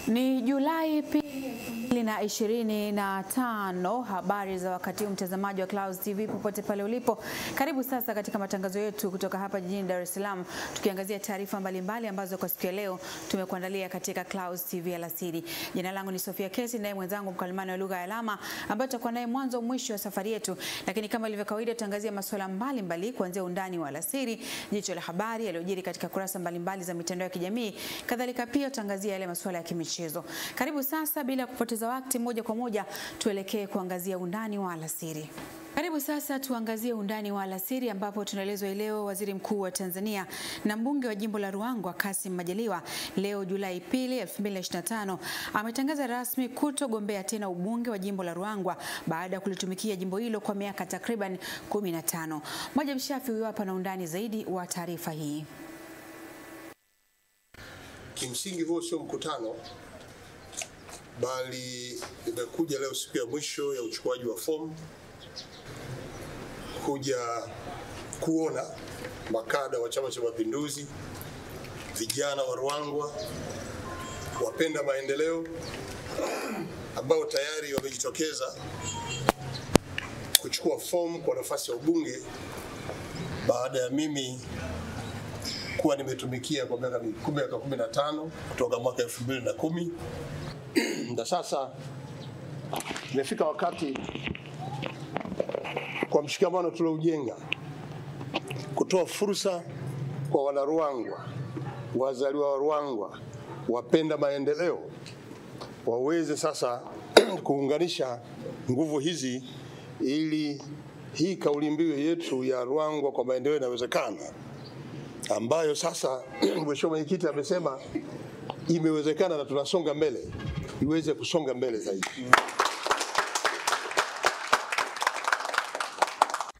Ni Julai 2025. Habari za wakati huu, mtazamaji wa Clouds TV popote pale ulipo. Karibu sasa katika matangazo yetu kutoka hapa jijini Dar es Salaam, tukiangazia taarifa mbalimbali ambazo kwa siku ya leo tumekuandalia katika Clouds TV alasiri. Jina langu ni Sofia Kesi, naye mwenzangu mkalimani wa lugha ya alama ambaye tutakuwa naye mwanzo mwisho wa safari yetu. Lakini kama ilivyo kawaida, tutaangazia masuala mbalimbali kuanzia undani wa alasiri, jicho la habari yaliyojiri katika kurasa mbalimbali za mitandao ya kijamii. Kadhalika pia tutaangazia yale masuala ya kimichezo. Karibu sasa, bila kupoteza wakati, moja kwa moja tuelekee kuangazia undani wa alasiri. Karibu sasa tuangazie undani wa alasiri, ambapo tunaelezwa leo Waziri Mkuu wa Tanzania na mbunge wa jimbo la Ruangwa Kassim Majaliwa leo Julai 2, 2025 ametangaza rasmi kutogombea tena ubunge wa jimbo la Ruangwa baada ya kulitumikia jimbo hilo kwa miaka takriban 15. Moja Mshafi huyu hapa na undani zaidi wa taarifa hii. Kimsingi huo sio mkutano, bali imekuja leo siku ya mwisho ya uchukuaji wa fomu kuja kuona makada wa Chama cha Mapinduzi, vijana wa Ruangwa, wapenda maendeleo ambao tayari wamejitokeza kuchukua fomu kwa nafasi ya ubunge baada ya mimi kuwa nimetumikia kwa miaka 15 kutoka mwaka 2010. Na sasa imefika wakati kwa mshikamano tuloujenga kutoa fursa kwa wana Ruangwa, wazaliwa wa Ruangwa, wapenda maendeleo waweze sasa kuunganisha nguvu hizi ili hii kauli mbiu yetu ya Ruangwa kwa maendeleo inawezekana, ambayo sasa Mheshimiwa Mwenyekiti amesema imewezekana na tunasonga mbele, iweze kusonga mbele zaidi.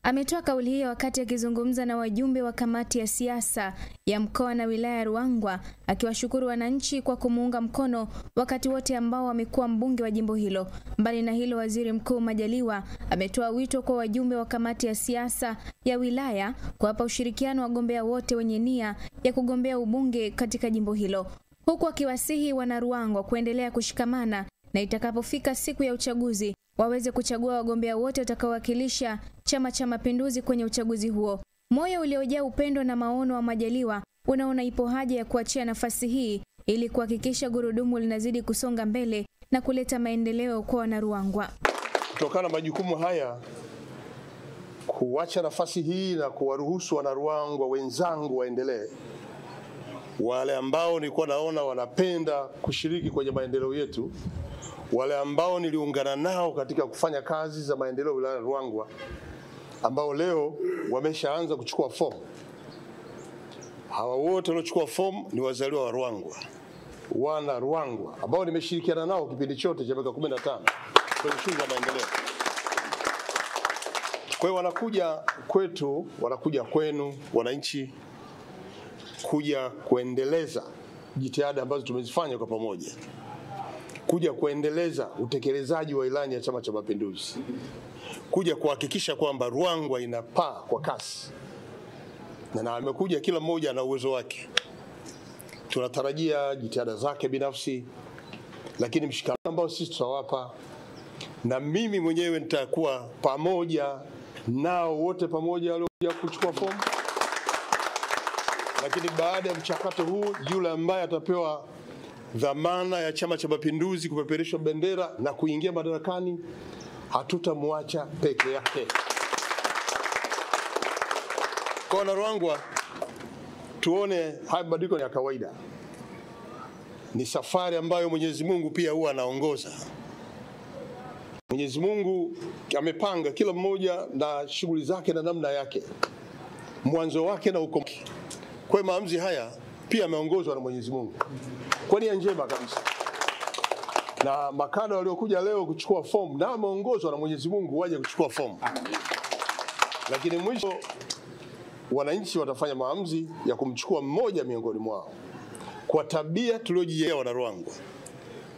Ametoa kauli hiyo wakati akizungumza na wajumbe wa kamati ya siasa ya mkoa na wilaya ya Ruangwa, akiwashukuru wananchi kwa kumuunga mkono wakati wote ambao wamekuwa mbunge wa jimbo hilo. Mbali na hilo, Waziri Mkuu Majaliwa ametoa wito kwa wajumbe wa kamati ya siasa ya wilaya kuwapa ushirikiano wagombea wote wenye nia ya kugombea ubunge katika jimbo hilo, huku akiwasihi wana Ruangwa kuendelea kushikamana na itakapofika siku ya uchaguzi waweze kuchagua wagombea wote watakaowakilisha Chama cha Mapinduzi kwenye uchaguzi huo. Moyo uliojaa upendo na maono wa Majaliwa unaona ipo haja ya kuachia nafasi hii ili kuhakikisha gurudumu linazidi kusonga mbele na kuleta maendeleo kwa wana Ruangwa. Kutokana na majukumu haya, kuacha nafasi hii na kuwaruhusu wana Ruangwa wenzangu waendelee, wale ambao nilikuwa naona wanapenda kushiriki kwenye maendeleo yetu, wale ambao niliungana nao katika kufanya kazi za maendeleo wilaya ya Ruangwa, ambao leo wameshaanza kuchukua fomu. Hawa wote waliochukua fomu ni wazaliwa wa Ruangwa, wana Ruangwa ambao nimeshirikiana nao kipindi chote cha miaka 15 kwenye shughuli za maendeleo. Kwa hiyo wanakuja kwetu, wanakuja kwenu wananchi, kuja kuendeleza jitihada ambazo tumezifanya kwa pamoja, kuja kuendeleza utekelezaji wa ilani ya Chama cha Mapinduzi, kuja kuhakikisha kwamba Ruangwa inapaa kwa kasi, na amekuja kila mmoja na uwezo wake. Tunatarajia jitihada zake binafsi, lakini mshikamano ambao sisi tutawapa, na mimi mwenyewe nitakuwa pamoja nao wote pamoja waliokuja kuchukua fomu. Lakini baada ya mchakato huu, yule ambaye atapewa dhamana ya Chama cha Mapinduzi kupeperusha bendera na kuingia madarakani, hatutamwacha peke yake. Kwa wana Ruangwa, tuone haya mabadiliko ya kawaida. Ni safari ambayo Mwenyezi Mungu pia huwa anaongoza. Mwenyezi Mungu amepanga kila mmoja na shughuli zake na namna yake, mwanzo wake na ukomo. Kwa maamuzi haya pia ameongozwa na Mwenyezi Mungu kwa nia njema kabisa. Na makada waliokuja leo kuchukua fomu na ameongozwa na Mwenyezi Mungu waje kuchukua fomu. Lakini mwisho wananchi watafanya maamuzi ya kumchukua mmoja miongoni mwao. Kwa tabia tuliojijenga wana Ruangwa,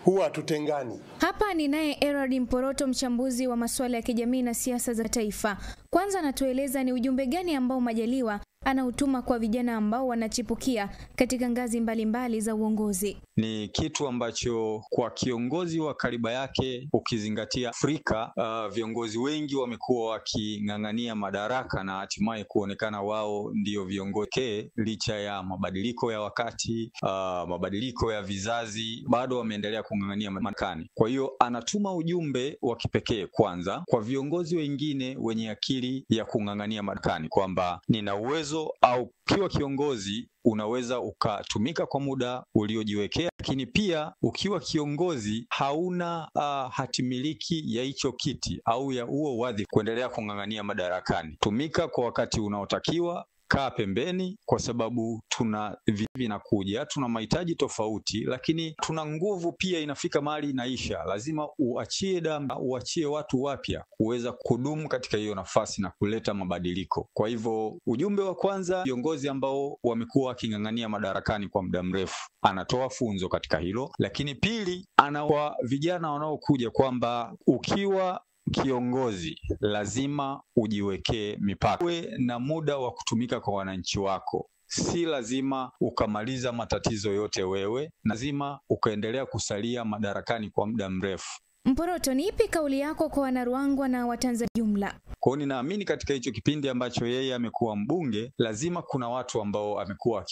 huwa hatutengani. Hapa ni naye Erard Mporoto, mchambuzi wa masuala ya kijamii na siasa za taifa. Kwanza anatueleza ni ujumbe gani ambao Majaliwa anautuma kwa vijana ambao wanachipukia katika ngazi mbalimbali za uongozi. ni kitu ambacho kwa kiongozi wa kaliba yake, ukizingatia Afrika, viongozi wengi wamekuwa waking'ang'ania madaraka na hatimaye kuonekana wao ndio viongozi, licha ya mabadiliko ya wakati, mabadiliko ya vizazi, bado wameendelea kung'ang'ania madarakani. Kwa hiyo anatuma ujumbe wa kipekee kwanza kwa viongozi wengine wenye akili ya kung'ang'ania madarakani kwamba nina uwezo, au ukiwa kiongozi unaweza ukatumika kwa muda uliojiwekea, lakini pia ukiwa kiongozi hauna hatimiliki ya hicho kiti au ya huo wadhifa kuendelea kung'ang'ania madarakani. Tumika kwa wakati unaotakiwa, kaa pembeni, kwa sababu tuna vinakuja, tuna mahitaji tofauti, lakini tuna nguvu pia, inafika mahali inaisha. Lazima uachie watu wapya kuweza kudumu katika hiyo nafasi na kuleta mabadiliko. Kwa hivyo ujumbe wa kwanza, viongozi ambao wamekuwa waking'ang'ania madarakani kwa muda mrefu, anatoa funzo katika hilo. Lakini pili, anawa vijana wanaokuja kwamba ukiwa kiongozi lazima ujiwekee mipaka, uwe na muda wa kutumika kwa wananchi wako. Si lazima ukamaliza matatizo yote wewe, lazima ukaendelea kusalia madarakani kwa muda mrefu. Mporoto, ni ipi kauli yako kwa wanaruangwa na Watanzania jumla? Kwa hiyo ninaamini katika hicho kipindi ambacho yeye amekuwa mbunge, lazima kuna watu ambao amekuwa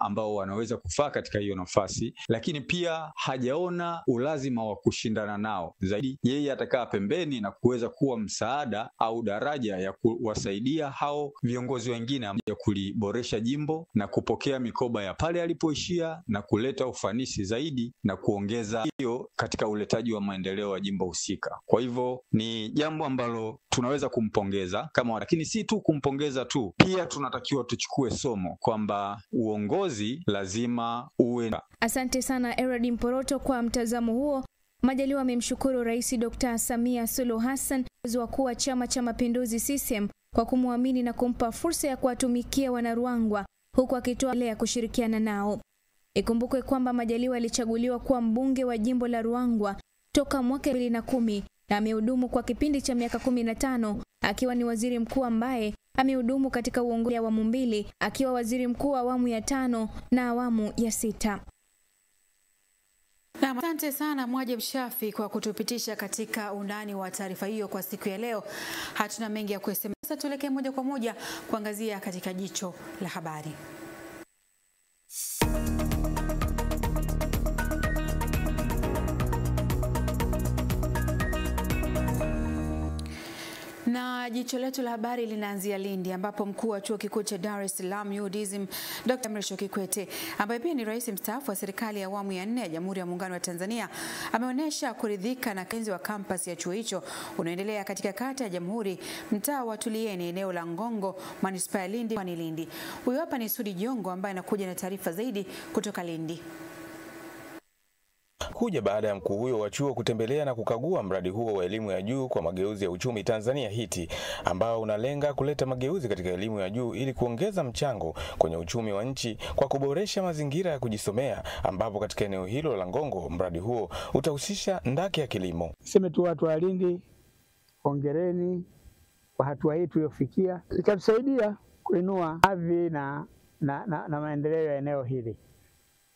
ambao wanaweza kufaa katika hiyo nafasi, lakini pia hajaona ulazima wa kushindana nao. Zaidi yeye atakaa pembeni na kuweza kuwa msaada au daraja ya kuwasaidia hao viongozi wengine ya kuliboresha jimbo na kupokea mikoba ya pale alipoishia na kuleta ufanisi zaidi na kuongeza hiyo katika uletaji wa maendeleo ya jimbo husika. Kwa hivyo ni jambo ambalo tunaweza kumpongeza lakini si tu kumpongeza tu, pia tunatakiwa tuchukue somo kwamba uongozi lazima uwe. Asante sana Eradi Mporoto kwa mtazamo huo. Majaliwa amemshukuru Rais Dr. Samia Suluhu Hassan, wakuu wa Chama cha Mapinduzi CCM, kwa kumwamini na kumpa fursa ya kuwatumikia wanaruangwa, huku akitoa ile ya kushirikiana nao. Ikumbukwe kwamba Majaliwa alichaguliwa kuwa mbunge wa jimbo la Ruangwa toka mwaka 2010 na amehudumu kwa kipindi cha miaka 15 akiwa ni waziri mkuu ambaye amehudumu katika uongozi wa awamu mbili, akiwa waziri mkuu wa awamu ya 5 na awamu ya 6. Na asante sana Mwajib Shafi kwa kutupitisha katika undani wa taarifa hiyo kwa siku ya leo. Hatuna mengi ya kusema. Sasa tuelekee moja kwa moja kuangazia katika jicho la habari. Na jicho letu la habari linaanzia Lindi, ambapo mkuu wa chuo kikuu cha Dar es Salaam UDSM Dr. Mrisho Kikwete, ambaye pia ni rais mstaafu wa serikali ya awamu ya 4 ya Jamhuri ya Muungano wa Tanzania, ameonyesha kuridhika na kazi wa kampasi ya chuo hicho unaoendelea katika kata ya Jamhuri, mtaa wa Tulieni, eneo la Ngongo, manispaa ya Lindi, kwani Lindi. Huyu hapa ni Sudi Jongo ambaye anakuja na taarifa zaidi kutoka Lindi. Kuja baada ya mkuu huyo wa chuo kutembelea na kukagua mradi huo wa elimu ya juu kwa mageuzi ya uchumi Tanzania HEET, ambao unalenga kuleta mageuzi katika elimu ya juu ili kuongeza mchango kwenye uchumi wa nchi kwa kuboresha mazingira ya kujisomea, ambapo katika eneo hilo la Ngongo mradi huo utahusisha ndaki ya kilimo. Sema tu watu wa Lindi, hongereni kwa hatua hii tuliyofikia, itatusaidia kuinua hadhi na maendeleo ya eneo hili.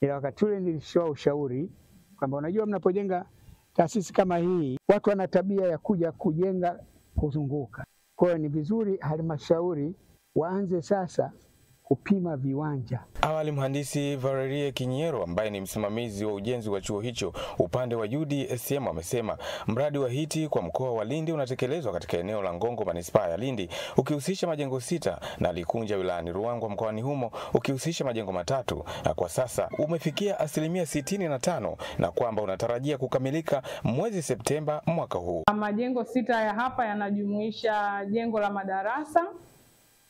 Ila wakati ule nilishoa ushauri kwamba unajua, mnapojenga taasisi kama hii watu wana tabia ya kuja kujenga kuzunguka. Kwa hiyo ni vizuri halmashauri waanze sasa kupima viwanja. Awali mhandisi Valerie Kinyero ambaye ni msimamizi wa ujenzi wa chuo hicho upande wa UDSM amesema mradi wa HEET kwa mkoa wa Lindi unatekelezwa katika eneo la Ngongo manispaa ya Lindi ukihusisha majengo 6 na Likunja wilayani Ruangwa mkoani humo ukihusisha majengo 3, na kwa sasa umefikia 65% na kwamba unatarajia kukamilika mwezi Septemba mwaka huu. Majengo 6 ya hapa yanajumuisha jengo la madarasa,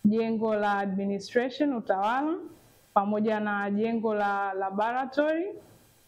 jengo la administration utawala, pamoja na jengo la laboratory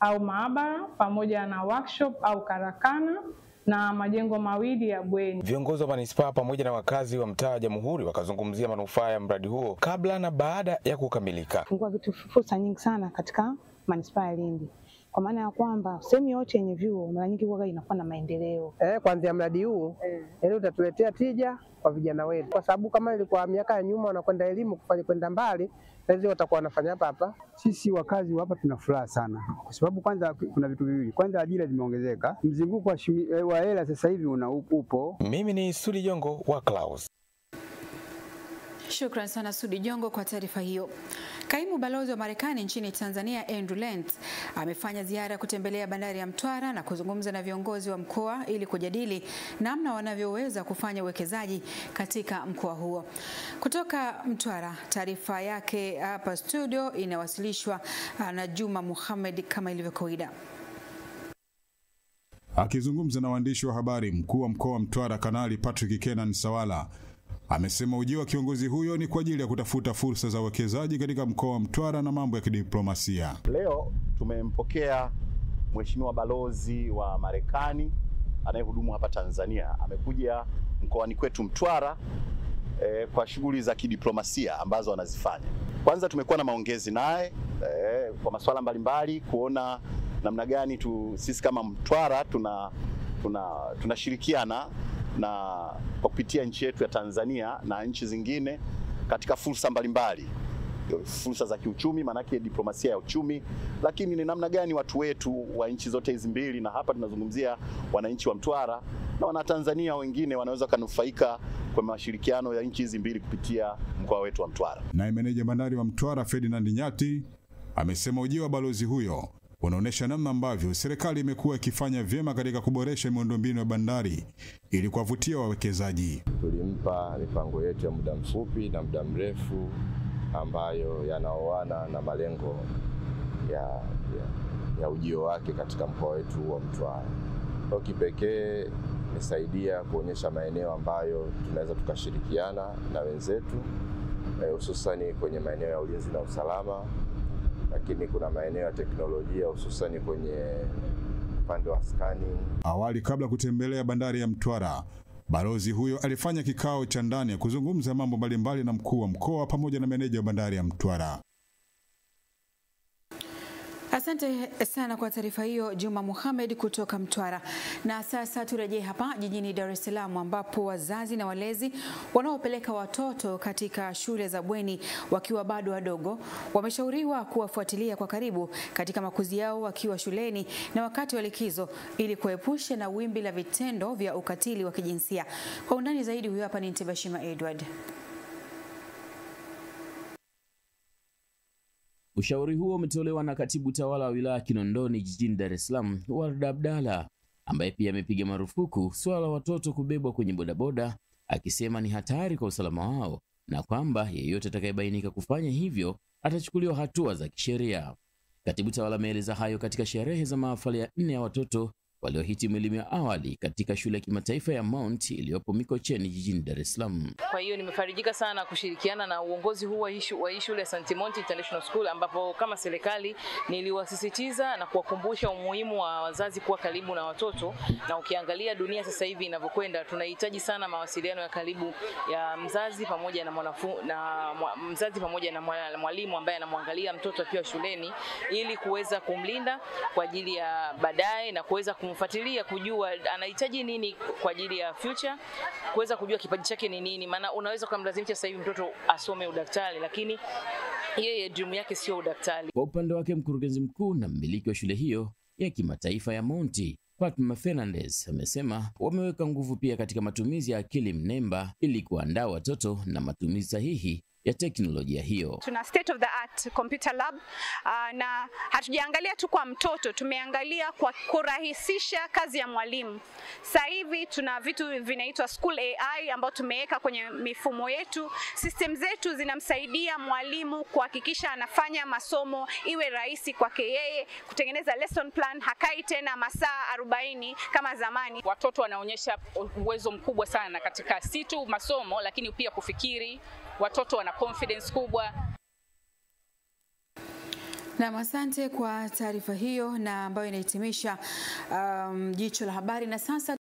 au maabara, pamoja na workshop au karakana, na majengo mawili ya bweni. Viongozi wa manispaa pamoja na wakazi wa mtaa Jamhuri wakazungumzia manufaa ya mradi huo kabla na baada ya kukamilika. Fungua vitu fursa nyingi sana katika manispaa ya Lindi, kwa maana ya kwamba sehemu yote yenye vyuo mara nyingi huwa inakuwa na maendeleo. Kuanzia mradi huu leo utatuletea tija kwa vijana wetu, kwa sababu kama ilikuwa miaka ya nyuma wanakwenda elimu kwenda mbali, lazima watakuwa wanafanya hapa. Sisi wakazi wa hapa tuna furaha sana, kwa sababu kwanza kuna vitu viwili. Kwanza ajira zimeongezeka, mzunguko wa hela sasa hivi upo. Mimi ni Sudi Jongo wa Clouds. Shukran sana Sudi Jongo kwa taarifa hiyo. Kaimu balozi wa Marekani nchini Tanzania Andrew Lentz amefanya ziara ya kutembelea bandari ya Mtwara na kuzungumza na viongozi wa mkoa ili kujadili namna wanavyoweza kufanya uwekezaji katika mkoa huo. Kutoka Mtwara, taarifa yake hapa studio inawasilishwa na Juma Muhammad kama ilivyo kawaida. Akizungumza na waandishi wa habari, mkuu wa mkoa wa Mtwara Kanali Patrick Kenan Sawala amesema ujio wa kiongozi huyo ni kwa ajili ya kutafuta fursa za uwekezaji katika mkoa wa Mtwara na mambo ya kidiplomasia. Leo tumempokea mheshimiwa balozi wa Marekani anayehudumu hapa Tanzania. Amekuja mkoani kwetu Mtwara kwa shughuli za kidiplomasia ambazo anazifanya. Kwanza tumekuwa na maongezi naye kwa masuala mbalimbali, kuona namna gani sisi kama Mtwara tunashirikiana na kwa kupitia nchi yetu ya Tanzania na nchi zingine katika fursa mbalimbali, fursa za kiuchumi, manake diplomasia ya uchumi, lakini ni namna gani watu wetu wa nchi zote hizi mbili, na hapa tunazungumzia wananchi wa Mtwara na wana Tanzania wengine, wanaweza kunufaika kwa mashirikiano ya nchi hizi mbili kupitia mkoa wetu wa Mtwara. Na meneja bandari wa Mtwara Ferdinand Nyati amesema ujio wa balozi huyo unaonesha namna ambavyo serikali imekuwa ikifanya vyema katika kuboresha miundombinu ya bandari ili kuwavutia wawekezaji. Tulimpa mipango yetu ya muda mfupi na muda mrefu ambayo yanaoana na malengo ya ujio wake katika mkoa wetu wa Mtwara. Kwa kipekee imesaidia kuonyesha maeneo ambayo tunaweza tukashirikiana na wenzetu, hususani kwenye maeneo ya ulinzi na usalama, lakini kuna maeneo ya teknolojia hususani kwenye upande wa scanning. Awali, kabla kutembelea bandari ya Mtwara, balozi huyo alifanya kikao cha ndani kuzungumza mambo mbalimbali na mkuu wa mkoa pamoja na meneja wa bandari ya Mtwara. Asante sana kwa taarifa hiyo Juma Muhammad kutoka Mtwara. Na sasa turejee hapa jijini Dar es Salaam, ambapo wazazi na walezi wanaopeleka watoto katika shule za bweni wakiwa bado wadogo wameshauriwa kuwafuatilia kwa karibu katika makuzi yao wakiwa shuleni na wakati wa likizo ili kuepusha na wimbi la vitendo vya ukatili wa kijinsia. Kwa undani zaidi, huyu hapa ni Ntibashima Edward. Ushauri huo umetolewa na katibu tawala wa wilaya Kinondoni jijini Dar es Salaam, Warda Abdalla, ambaye pia amepiga marufuku swala la watoto kubebwa kwenye bodaboda, akisema ni hatari kwa usalama wao na kwamba yeyote atakayebainika kufanya hivyo atachukuliwa hatua za kisheria. Katibu tawala ameeleza hayo katika sherehe za mahafali ya 4 ya watoto waliohitimu elimu ya awali katika shule ya kimataifa ya Mount iliyopo Mikocheni jijini Dar es Salaam. Kwa hiyo nimefarijika sana kushirikiana na uongozi huu wa shule ya St. Mount International School, ambapo kama serikali niliwasisitiza na kuwakumbusha umuhimu wa wazazi kuwa karibu na watoto. Na ukiangalia dunia sasa hivi inavyokwenda, tunahitaji sana mawasiliano ya karibu ya mzazi pamoja na mzazi pamoja na mwalimu ambaye anamwangalia mtoto akiwa shuleni, ili kuweza kumlinda kwa ajili ya baadaye na kuweza kumfuatilia kujua anahitaji nini kwa ajili ya future, kuweza kujua kipaji chake ni nini. Maana unaweza kumlazimisha sasa hivi mtoto asome udaktari, lakini yeye dream yake sio udaktari. Kwa upande wake, mkurugenzi mkuu na mmiliki wa shule hiyo ya kimataifa ya Monti, Fatma Fernandez, amesema wameweka nguvu pia katika matumizi ya akili mnemba ili kuandaa watoto na matumizi sahihi ya teknolojia hiyo. Tuna state of the art computer lab na hatujaangalia tu kwa mtoto, tumeangalia kwa kurahisisha kazi ya mwalimu. Sasa hivi tuna vitu vinaitwa school AI ambao tumeweka kwenye mifumo yetu. System zetu zinamsaidia mwalimu kuhakikisha anafanya masomo iwe rahisi kwake yeye, kutengeneza lesson plan, hakai tena masaa 40 kama zamani. Watoto wanaonyesha uwezo mkubwa sana katika si tu masomo, lakini pia kufikiri. Watoto wana confidence kubwa. Na asante kwa taarifa hiyo na ambayo inahitimisha jicho la habari. Na sasa